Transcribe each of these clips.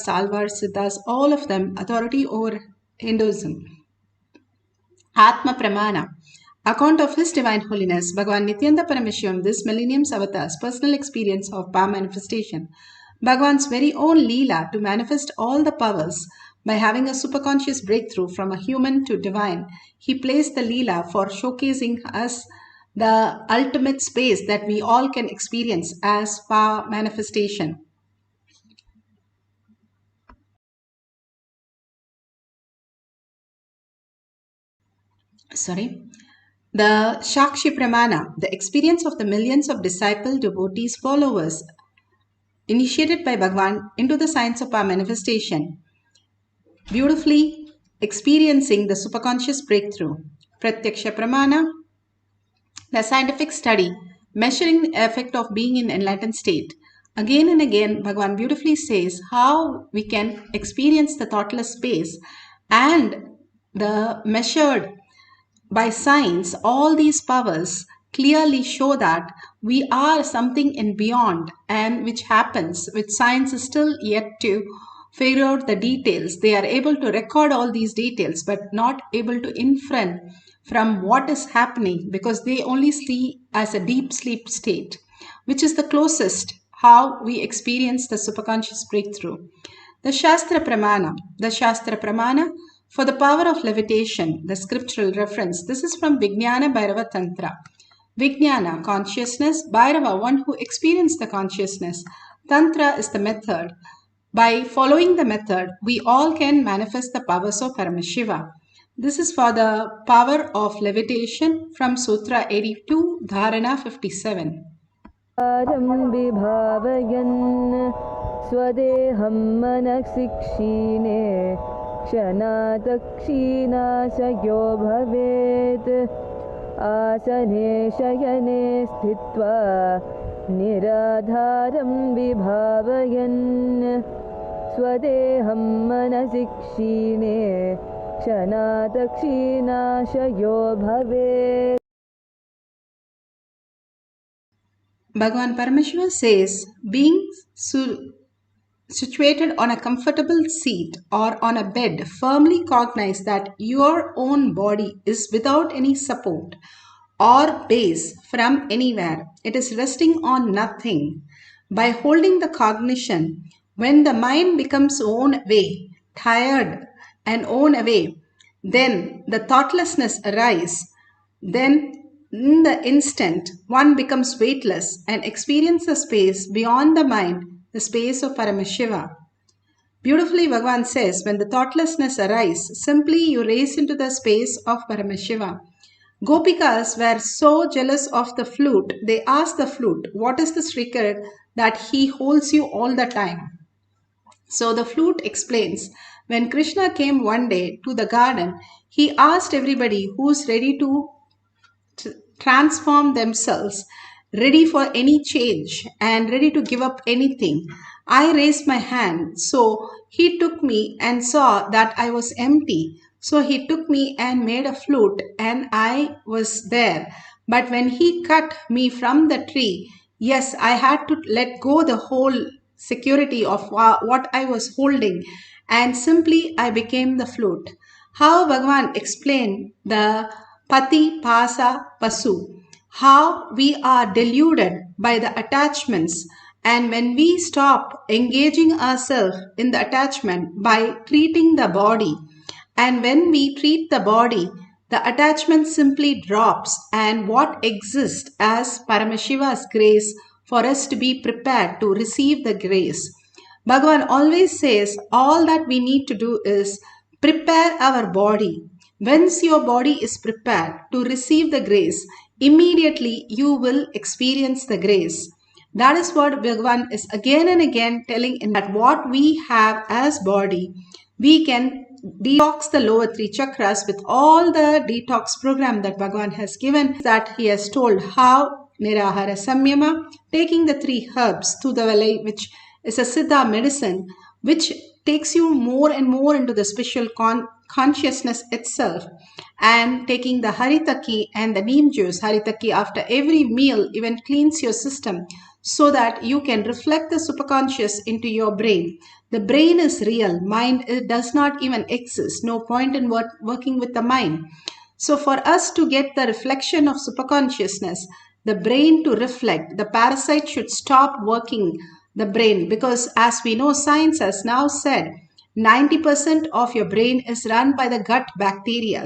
Salvar, Siddhas, all of them authority over Hinduism. Atma Pramana, account of His Divine Holiness, Bhagavan Nithyananda Paramashivam, this millennium's avatar's personal experience of power manifestation. Bhagavan's very own Leela to manifest all the powers by having a superconscious breakthrough from a human to divine. He placed the Leela for showcasing us the ultimate space that we all can experience as power manifestation. The Shakshi Pramana, the experience of the millions of disciple, devotees, followers, initiated by Bhagavan into the science of power manifestation, beautifully experiencing the superconscious breakthrough. Pratyaksha Pramana, the scientific study, measuring the effect of being in enlightened state. Again and again, Bhagavan beautifully says how we can experience the thoughtless space and the measured by science, all these powers clearly show that we are something in beyond, and which happens, which science is still yet to figure out the details. They are able to record all these details, but not able to infer from what is happening because they only see as a deep sleep state, which is the closest how we experience the superconscious breakthrough. The Shastra Pramana for the power of levitation, the scriptural reference. This is from Vijnana Bhairava Tantra. Vijnana, consciousness. Bhairava, one who experienced the consciousness. Tantra is the method. By following the method, we all can manifest the powers of Paramashiva. This is for the power of levitation from Sutra 82, Dharana 57. स्वदेहं मनसिक्षीणे क्षणातक्षीणाशयो भवेत् आसने शयने स्थित्वा निराधारं विभावयन् स्वदेहं मनसिक्षीणे क्षणातक्षीणाशयो भवेत्. Bhagavan Paramashiva says, being situated on a comfortable seat or on a bed, firmly cognize that your own body is without any support or base from anywhere. It is resting on nothing. By holding the cognition, when the mind becomes worn away, tired and worn away, then the thoughtlessness arises. Then in the instant, one becomes weightless and experiences a space beyond the mind, the space of Paramashiva. Beautifully, Bhagavan says, when the thoughtlessness arises, simply you raise into the space of Paramashiva. Gopikas were so jealous of the flute, they asked the flute, what is the secret that he holds you all the time? So the flute explains, when Krishna came one day to the garden, he asked everybody who's ready to transform themselves, ready for any change and ready to give up anything. I raised my hand, so he took me and saw that I was empty. So he took me and made a flute and I was there. But when he cut me from the tree, yes, I had to let go the whole security of what I was holding and simply I became the flute. How Bhagavan explained the Pati Pasa Pasu, how we are deluded by the attachments, and when we stop engaging ourselves in the attachment by treating the body, and when we treat the body, the attachment simply drops, and what exists as Paramashiva's grace for us to be prepared to receive the grace. Bhagavan always says all that we need to do is prepare our body. Once your body is prepared to receive the grace, immediately you will experience the grace. That is what Bhagavan is again and again telling in that what we have as body, we can detox the lower three chakras with all the detox program that Bhagavan has given, that he has told how Nirahara Samyama, taking the 3 herbs, Tudavalai, which is a Siddha medicine, which takes you more and more into the spiritual consciousness itself, and taking the haritaki and the neem juice. Haritaki after every meal even cleans your system so that you can reflect the superconscious into your brain. The brain is real. Mind it does not even exist. No point in working with the mind. So for us to get the reflection of superconsciousness, the brain to reflect, the parasite should stop working the brain, because as we know, science has now said 90% of your brain is run by the gut bacteria.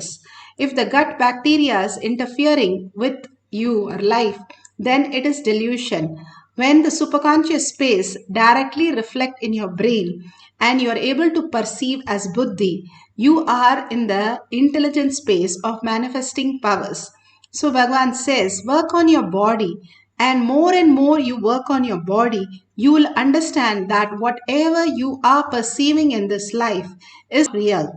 If the gut bacteria is interfering with your life, then it is delusion. When the superconscious space directly reflect in your brain and you are able to perceive as buddhi, you are in the intelligent space of manifesting powers. So Bhagavan says, work on your body, and more you work on your body, you will understand that whatever you are perceiving in this life is real.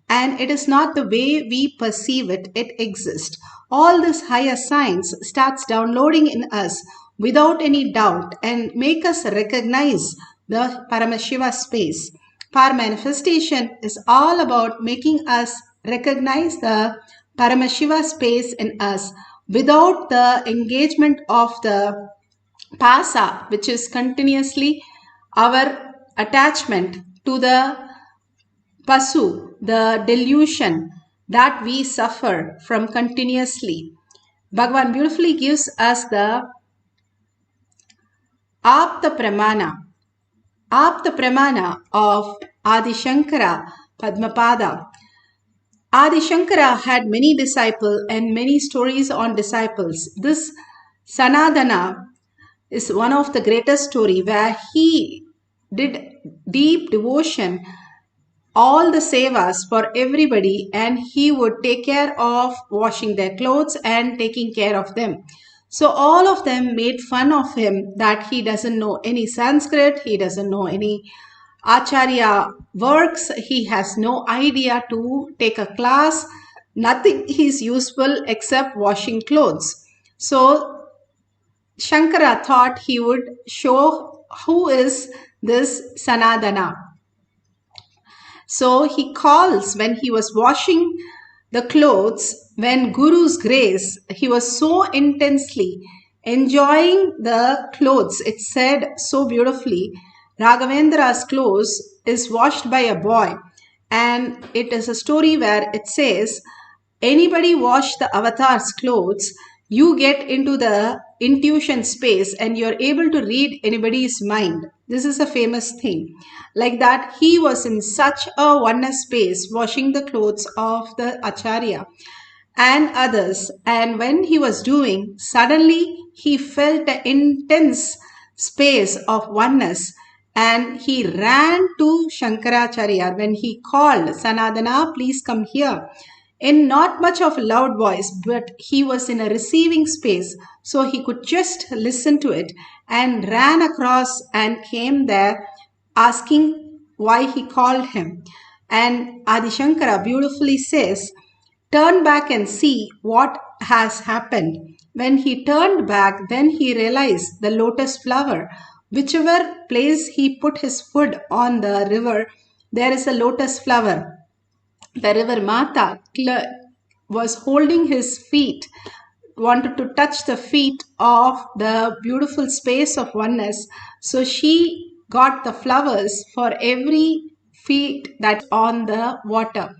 And it is not the way we perceive it, it exists. All this higher science starts downloading in us without any doubt and make us recognize the Paramashiva space. Par manifestation is all about making us recognize the Paramashiva space in us without the engagement of the pasa, which is continuously our attachment to the pasu, the delusion that we suffer from continuously. Bhagavan beautifully gives us the Apta Pramana of Adi Shankara Padmapada. Adi Shankara had many disciples and many stories on disciples. This Sanadana is one of the greatest story where he did deep devotion, all the sevas for everybody, and he would take care of washing their clothes and taking care of them. So all of them made fun of him that he doesn't know any Sanskrit, he doesn't know any Acharya works, he has no idea to take a class, nothing is useful except washing clothes. So Shankara thought he would show who is this Sanadana. So he calls when he was washing the clothes, when Guru's grace, he was so intensely enjoying the clothes. It said so beautifully, Raghavendra's clothes is washed by a boy. And it is a story where it says, anybody wash the avatar's clothes, you get into the intuition space and you're able to read anybody's mind. This is a famous thing. Like that, he was in such a oneness space washing the clothes of the Acharya and others. And when he was doing, suddenly he felt an intense space of oneness and he ran to Shankaracharya when he called, Sanadana, please come here. In not much of a loud voice, but he was in a receiving space, so he could just listen to it and ran across and came there asking why he called him. And Adi Shankara beautifully says, turn back and see what has happened. When he turned back, then he realized the lotus flower. Whichever place he put his foot on the river, there is a lotus flower. The river Mata was holding his feet, wanted to touch the feet of the beautiful space of oneness. So she got the flowers for every feet that's on the water.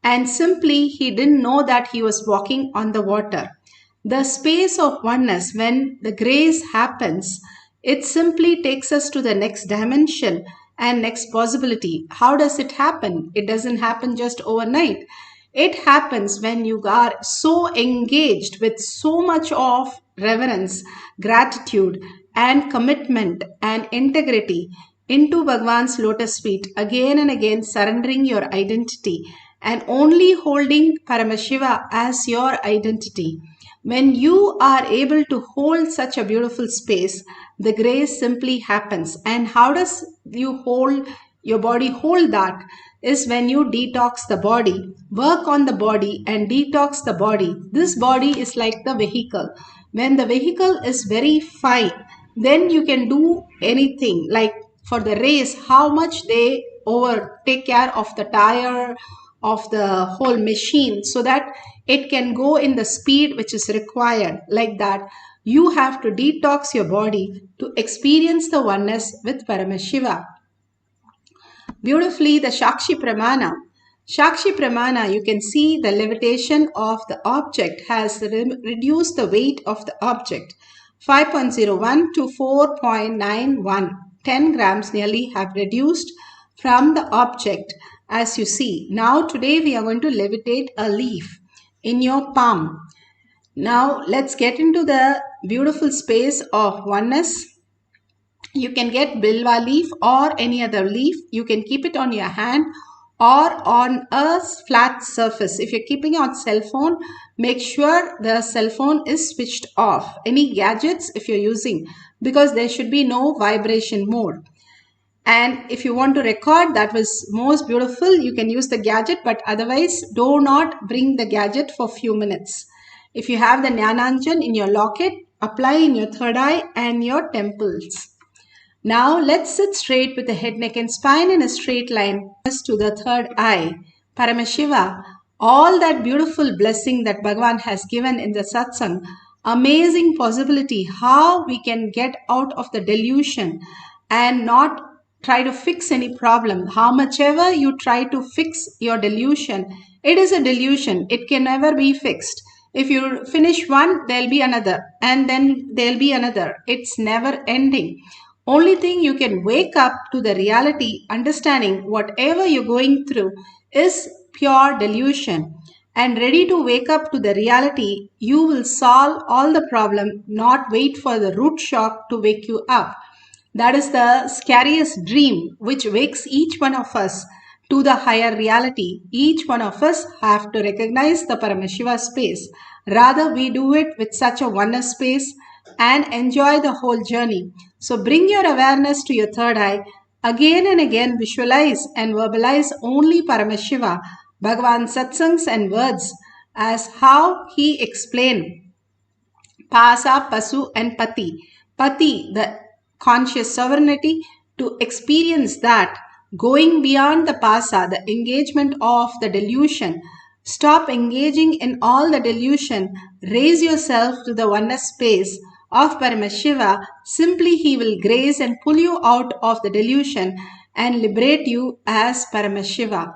And simply he didn't know that he was walking on the water. The space of oneness, when the grace happens, it simply takes us to the next dimension and next possibility. How does it happen? It doesn't happen just overnight. It happens when you are so engaged with so much of reverence, gratitude, and commitment and integrity into Bhagwan's lotus feet, again and again surrendering your identity and only holding Paramashiva as your identity. When you are able to hold such a beautiful space, the grace simply happens. And how does you hold your body hold that? Is when you detox the body, work on the body and detox the body. This body is like the vehicle. When the vehicle is very fine, then you can do anything. Like for the race, how much they take care of the tire, of the whole machine, so that it can go in the speed which is required. Like that, you have to detox your body to experience the oneness with Paramashiva. beautifully the Shakshi Pramana. Shakshi Pramana, you can see the levitation of the object has reduced the weight of the object 5.01 to 4.91. 10 grams nearly have reduced from the object as you see. Now today we are going to levitate a leaf in your palm. Now let's get into the beautiful space of oneness. You can get bilva leaf or any other leaf. You can keep it on your hand or on a flat surface. If you're keeping it on cell phone, make sure the cell phone is switched off. Any gadgets if you're using, because there should be no vibration mode. And if you want to record, that was most beautiful, you can use the gadget, but otherwise do not bring the gadget for few minutes. If you have the Jnananjan in your locket, apply in your third eye and your temples. Now let's sit straight with the head, neck and spine in a straight line to the third eye. Paramashiva, all that beautiful blessing that Bhagavan has given in the satsang, amazing possibility how we can get out of the delusion and not try to fix any problem. How much ever you try to fix your delusion, it is a delusion. It can never be fixed. If you finish one, there'll be another and then there'll be another. It's never ending. Only thing you can wake up to the reality, understanding whatever you're going through is pure delusion, and ready to wake up to the reality, you will solve all the problem, not wait for the root shock to wake you up. That is the scariest dream which wakes each one of us to the higher reality. Each one of us have to recognize the Paramashiva space. Rather, we do it with such a oneness space and enjoy the whole journey. So bring your awareness to your third eye. Again and again visualize and verbalize only Paramashiva, Bhagavan's satsangs and words as how he explained Pasa, Pasu and Pati. Pati, the conscious sovereignty, to experience that, going beyond the Pasa, the engagement of the delusion. Stop engaging in all the delusion. Raise yourself to the oneness space of Paramashiva. Simply he will grace and pull you out of the delusion and liberate you as Paramashiva.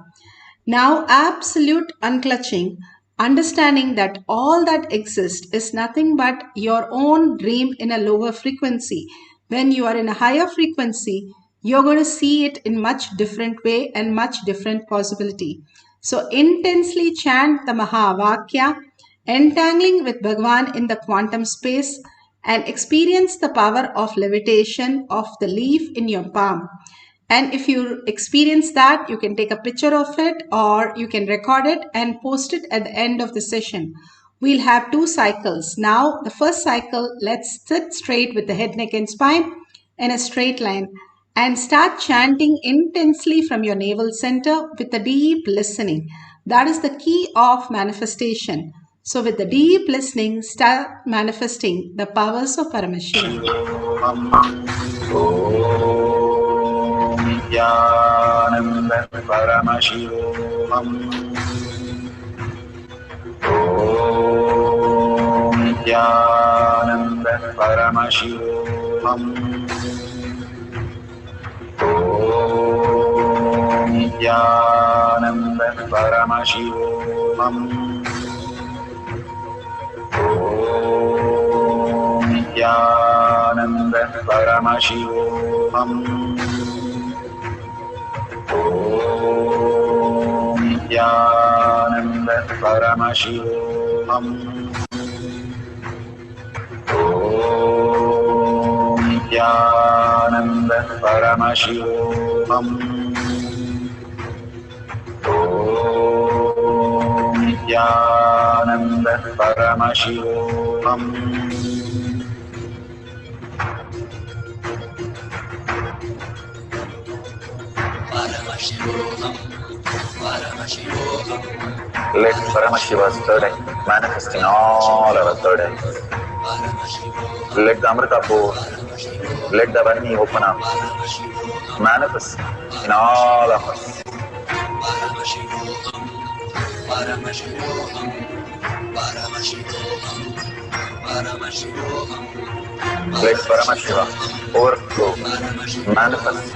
Now absolute unclutching, understanding that all that exists is nothing but your own dream in a lower frequency. When you are in a higher frequency, you're going to see it in much different way and much different possibility. So intensely chant the Mahavakya, entangling with Bhagavan in the quantum space, and experience the power of levitation of the leaf in your palm. And if you experience that, you can take a picture of it or you can record it and post it at the end of the session. We'll have 2 cycles. Now, the first cycle, let's sit straight with the head, neck and spine in a straight line and start chanting intensely from your navel center with a deep listening. That is the key of manifestation. So with the deep listening, start manifesting the powers of Paramashiva. Nithyananda Paramashivoham. Om Nithyananda Paramashivoham. Om Nithyananda Paramashivoham. Om Nithyananda Paramashivoham. Om Nithyananda Paramashivoham. Om Nithyananda Paramashivoham. Om Nithyananda Paramashivoham. Let Paramashiva's third eye manifest in all our third eyes. Let the Amrita pour, let the Varni open up, manifest in all of us. Let Paramashiva overflow, manifest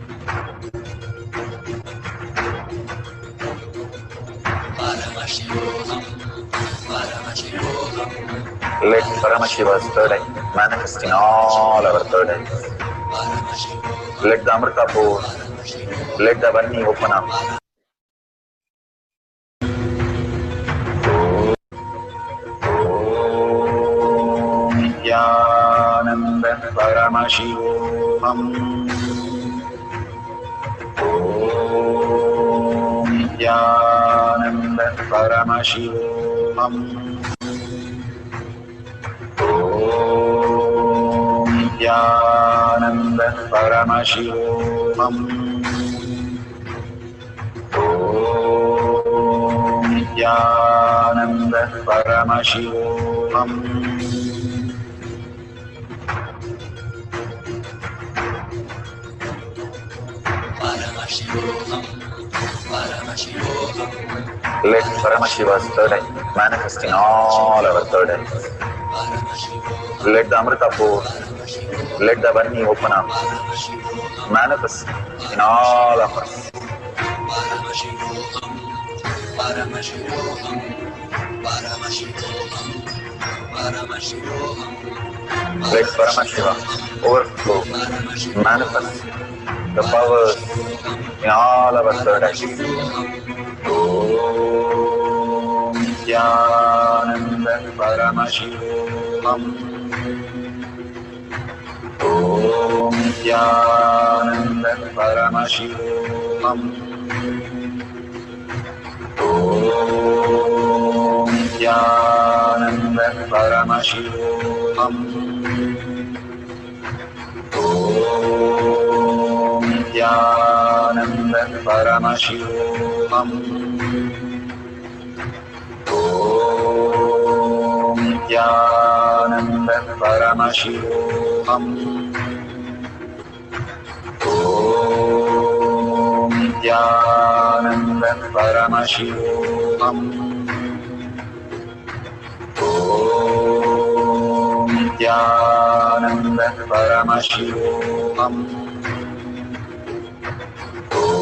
Paramashivoham, Paramashivoham, Let Paramashiva's third eye manifest in all our third eyes. Paramashivoham, Let the Amrita pour, let the Vani open up. Nithyananda Paramashivoham. Nithyananda Paramashivoham. Nithyananda Paramashivoham. Nithyananda Paramashivoham. Paramashivoham, Paramashivoham, Let Paramashiva's third eye manifest in all our third eyes. Paramashivoham, Let the Amrita pour, let the Vani open up. Paramashivoham, Manifest in all of us. Paramashivoham, Paramashivoham, Paramashivoham, Paramashivoham, Let Paramashiva overflow, manifest the powers in all our third eyes. Om Nithyananda Paramashivoham. Om Nithyananda Paramashivoham. Om Nithyananda Paramashivoham. Om Nithyananda Paramashivoham. Om Nithyananda Paramashivoham. Om Nithyananda Paramashivoham. Om Nithyananda Paramashivoham. Om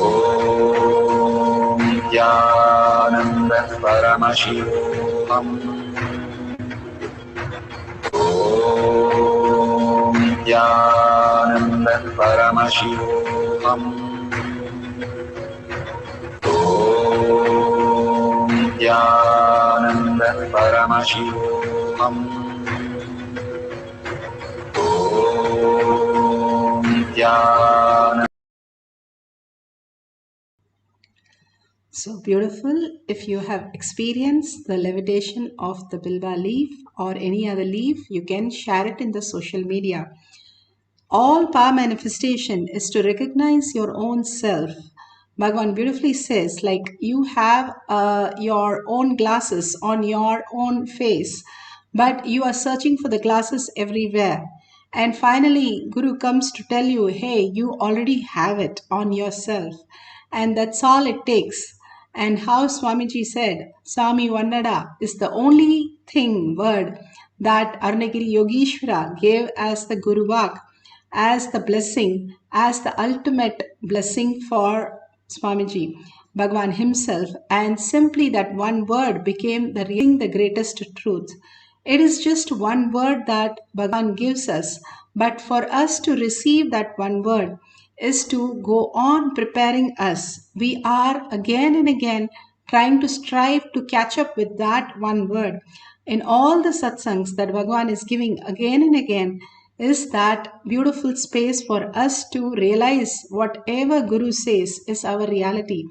Nithyananda Paramashivoham. Om Nithyananda Paramashivoham. Om Nithyananda Paramashivoham. Om Nithyananda. So beautiful. If you have experienced the levitation of the bilba leaf or any other leaf, you can share it in the social media. All power manifestation is to recognize your own self. Bhagavan beautifully says, like you have your own glasses on your own face, but you are searching for the glasses everywhere. And finally, Guru comes to tell you, hey, you already have it on yourself. And that's all it takes. And how Swamiji said, Swami Vannada is the only word that Arunagiri Yogeshwara gave as the Guru Vak, as the blessing, as the ultimate blessing for Swamiji, Bhagavan himself, and simply that one word became the greatest truth. It is just one word that Bhagavan gives us, but for us to receive that one word is to go on preparing us. We are again and again trying to strive to catch up with that one word. In all the satsangs that Bhagavan is giving again and again, is that beautiful space for us to realize whatever Guru says is our reality.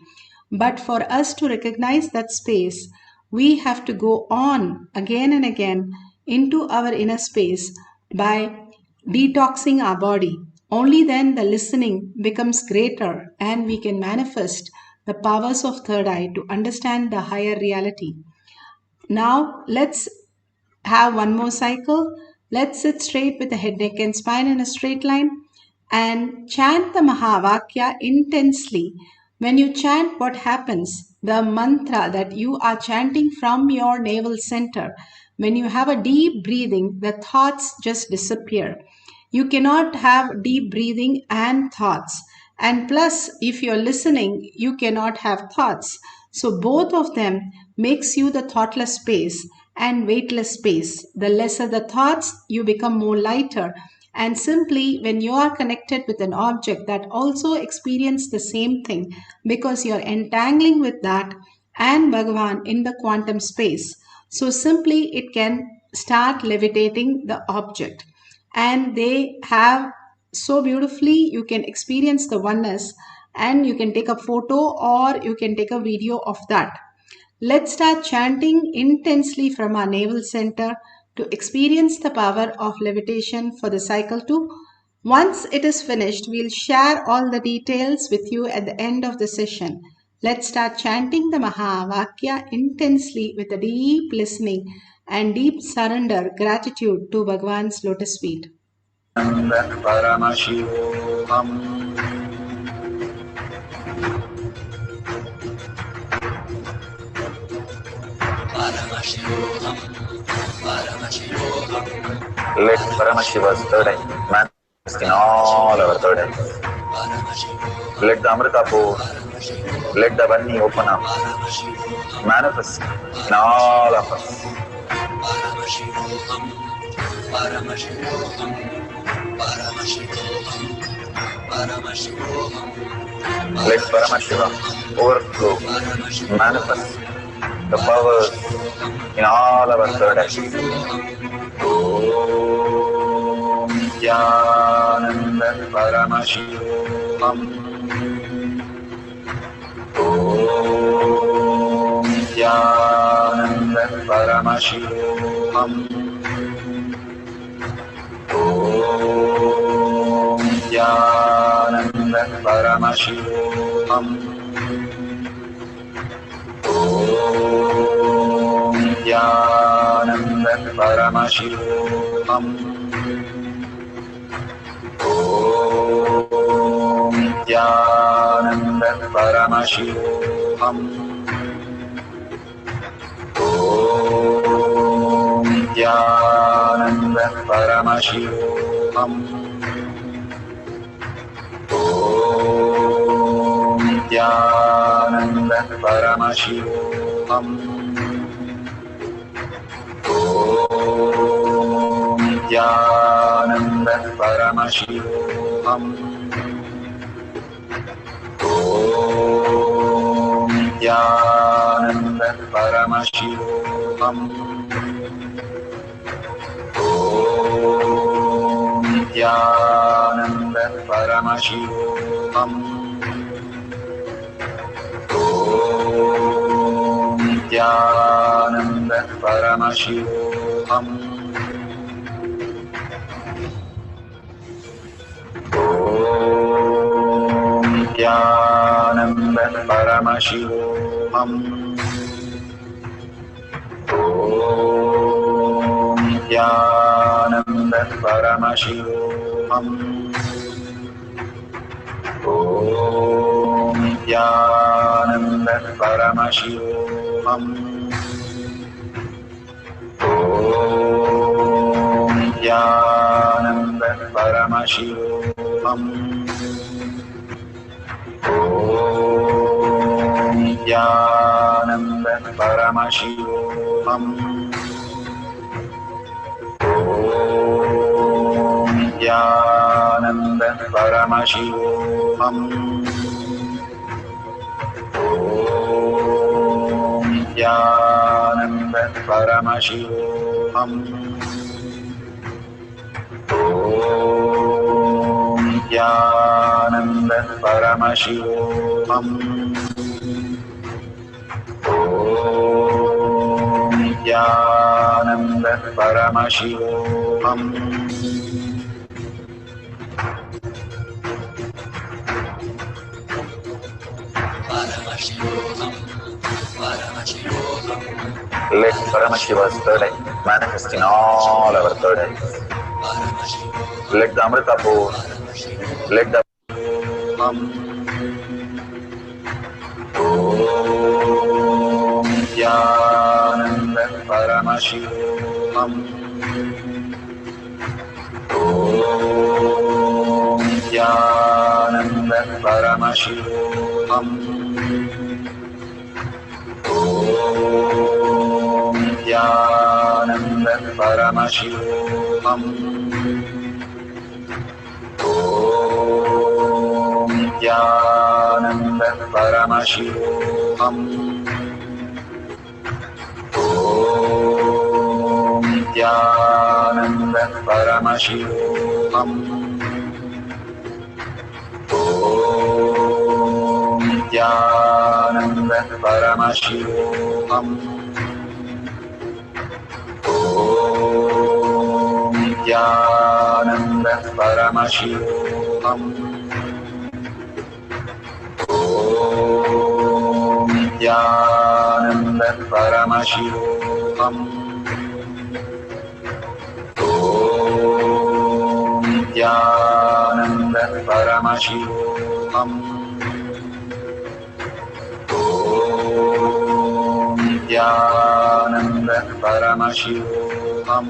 But for us to recognize that space, we have to go on again and again into our inner space by detoxing our body. Only then the listening becomes greater and we can manifest the powers of third eye to understand the higher reality. Now let's have one more cycle. Let's sit straight with the head, neck, and spine in a straight line and chant the Mahavakya intensely. When you chant, what happens? The mantra that you are chanting from your navel center. When you have a deep breathing, the thoughts just disappear. You cannot have deep breathing and thoughts. And plus, if you're listening, you cannot have thoughts. So both of them makes you the thoughtless space and weightless space. The lesser the thoughts, you become more lighter. And simply when you are connected with an object that also experience the same thing, because you're entangling with that and Bhagavan in the quantum space. So simply it can start levitating the object. And they have so beautifully, you can experience the oneness and you can take a photo or you can take a video of that. Let's start chanting intensely from our navel center to experience the power of levitation for the cycle 2. Once it is finished, we'll share all the details with you at the end of the session. Let's start chanting the Mahavakya intensely with a deep listening and deep surrender gratitude to Bhagwan's lotus feet. Paramashivoham. Paramashivoham. Paramashivoham. Let Paramashiva's third eye manifest in all our third eyes. Let the Amrita pour, let the Vani open up, manifest in all of us. Paramashivoham. Paramashivoham. Paramashivoham. Paramashivoham. Let Paramashiva overflow, manifest the powers in all our third eyes. Om Nithyananda Paramashivam. Om Nithyananda Paramashivam. Om Nithyananda Paramashivam. Om Nithyananda Paramashivoham. Om Nithyananda Paramashivoham. Om Nithyananda Paramashivoham. Om Nithyananda Paramashivoham. Om Nithyananda Paramashivoham. Om Nithyananda Paramashivoham. Om Nithyananda Paramashivoham. Om Nithyananda Paramashivoham. Om Nithyananda Paramashivoham. Om Nithyananda Paramashivoham. Om Nithyananda Paramashivoham. Om Nithyananda Paramashivoham. Om Nithyananda Paramashivoham. Om Nithyananda Paramashivoham. Om Nithyananda Paramashivoham. Om Nithyananda Paramashivoham. Om Nithyananda Paramashivoham. Paramashivoham. Paramashivoham. Let Paramashiva's third eye manifest in all our third eyes. Let the Amrita pour, let the Om Nithyananda Paramashivoham. Om Nithyananda Paramashivoham. Nithyananda Paramashivoham. Nithyananda Paramashivoham. Nithyananda Paramashivoham. Nithyananda Paramashivoham. Nithyananda Paramashivoham. Nithyananda Paramashivoham. Nithyananda Paramashivoham. Nithyananda Paramashivoham. Paramashivoham.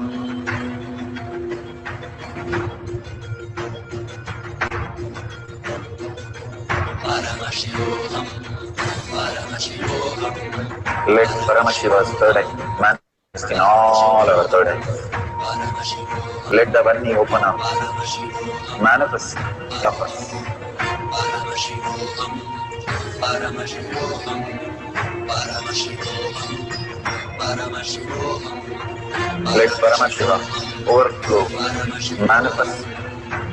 Paramashivoham. Let Paramashiva's third eye manifest in all our third eyes. Paramashivoham. Let the Vani open up, Paramashivoham. manifest of us. Paramashivoham. Paramashivoham. Paramashivoham. Paramashivoham. Let Paramashiva overflow, manifest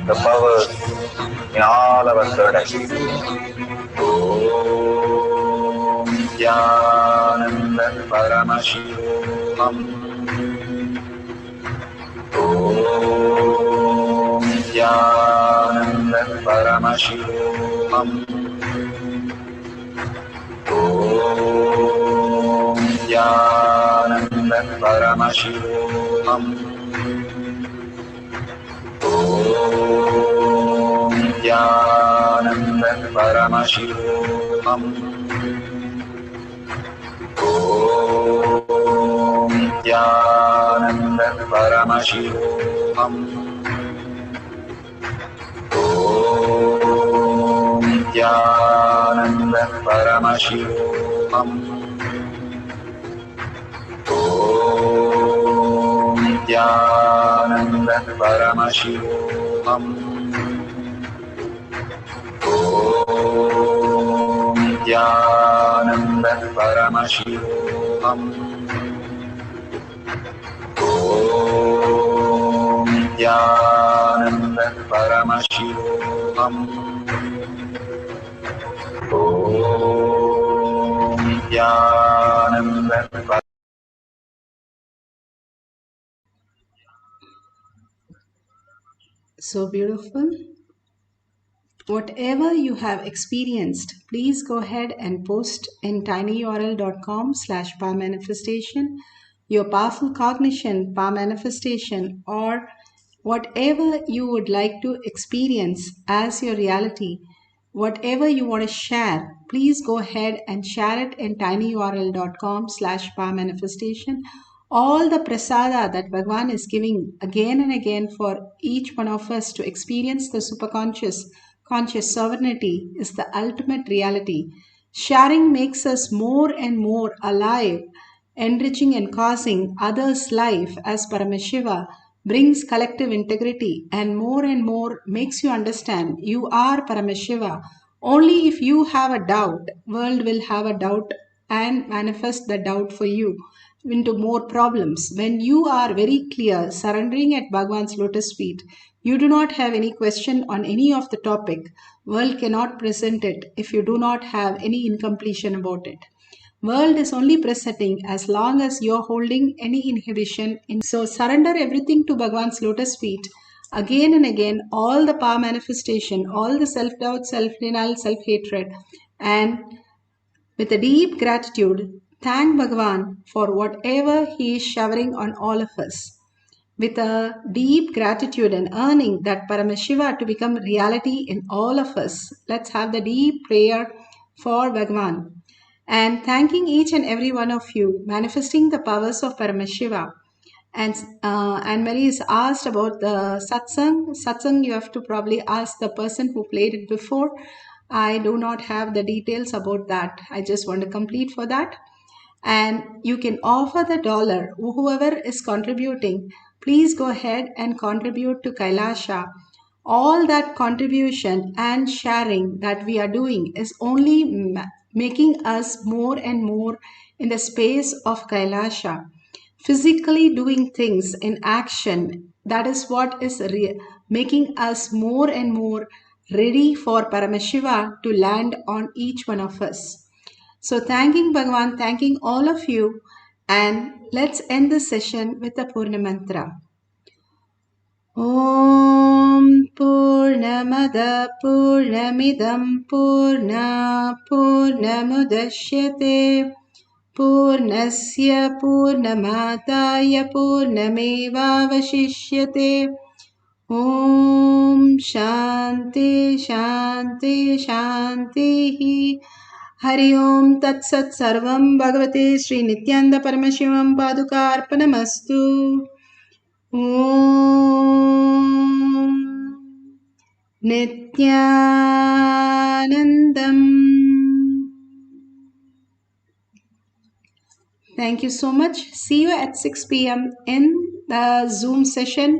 the powers in all our third eyes. Om Nithyananda Paramashivoham. Om Nithyananda Paramashivoham. Om Nithyananda Paramashivoham. Om Nithyananda Paramashivoham. Om Nithyananda Paramashivoham. Om Nithyananda Paramashivoham. Om Nithyananda Paramashivoham. Om Nithyananda Paramashivoham. Om Nithyananda Paramashivoham. Om Nithyananda Paramashivoham. So beautiful. Whatever you have experienced, please go ahead and post in tinyurl.com/powermanifestation, your powerful cognition, power manifestation, or whatever you would like to experience as your reality, whatever you want to share, please go ahead and share it in tinyurl.com/powermanifestation. All the prasada that Bhagwan is giving again and again for each one of us to experience the superconscious conscious sovereignty is the ultimate reality. Sharing makes us more and more alive, enriching and causing others' life as Paramashiva brings collective integrity and more makes you understand you are Paramashiva. Only if you have a doubt, world will have a doubt and manifest the doubt for you into more problems. When you are very clear, surrendering at Bhagwan's lotus feet, you do not have any question on any of the topic. World cannot present it if you do not have any incompletion about it. World is only presenting as long as you're holding any inhibition. So surrender everything to Bhagwan's lotus feet. Again and again, all the power manifestation, all the self-doubt, self-denial, self-hatred, and with a deep gratitude, thank Bhagwan for whatever he is showering on all of us. With a deep gratitude and earning that Paramashiva to become reality in all of us, let's have the deep prayer for Bhagwan. And thanking each and every one of you, manifesting the powers of Paramashiva. And Anne-Marie is asked about the satsang. Satsang, you have to probably ask the person who played it before. I do not have the details about that. I just want to complete for that. and you can offer the dollar. Whoever is contributing, please go ahead and contribute to Kailasha. All that contribution and sharing that we are doing is only making us more and more in the space of Kailasha. Physically doing things in action, that is what is making us more and more ready for Paramashiva to land on each one of us. So, thanking Bhagavan, thanking all of you, and let's end this session with the Purna Mantra. Om Purnamada Purnamidam Purna Purnamudashyate Purnasya Purnamataya Purnamevavashishyate. Om Shanti Shanti Shanti. Hari Om Tat Sat Sarvam Bhagavate Sri Nithyananda Paramashivam Paduka Arpanamastu. Om Nithyanandam. Thank you so much. See you at 6 p.m. in the Zoom session.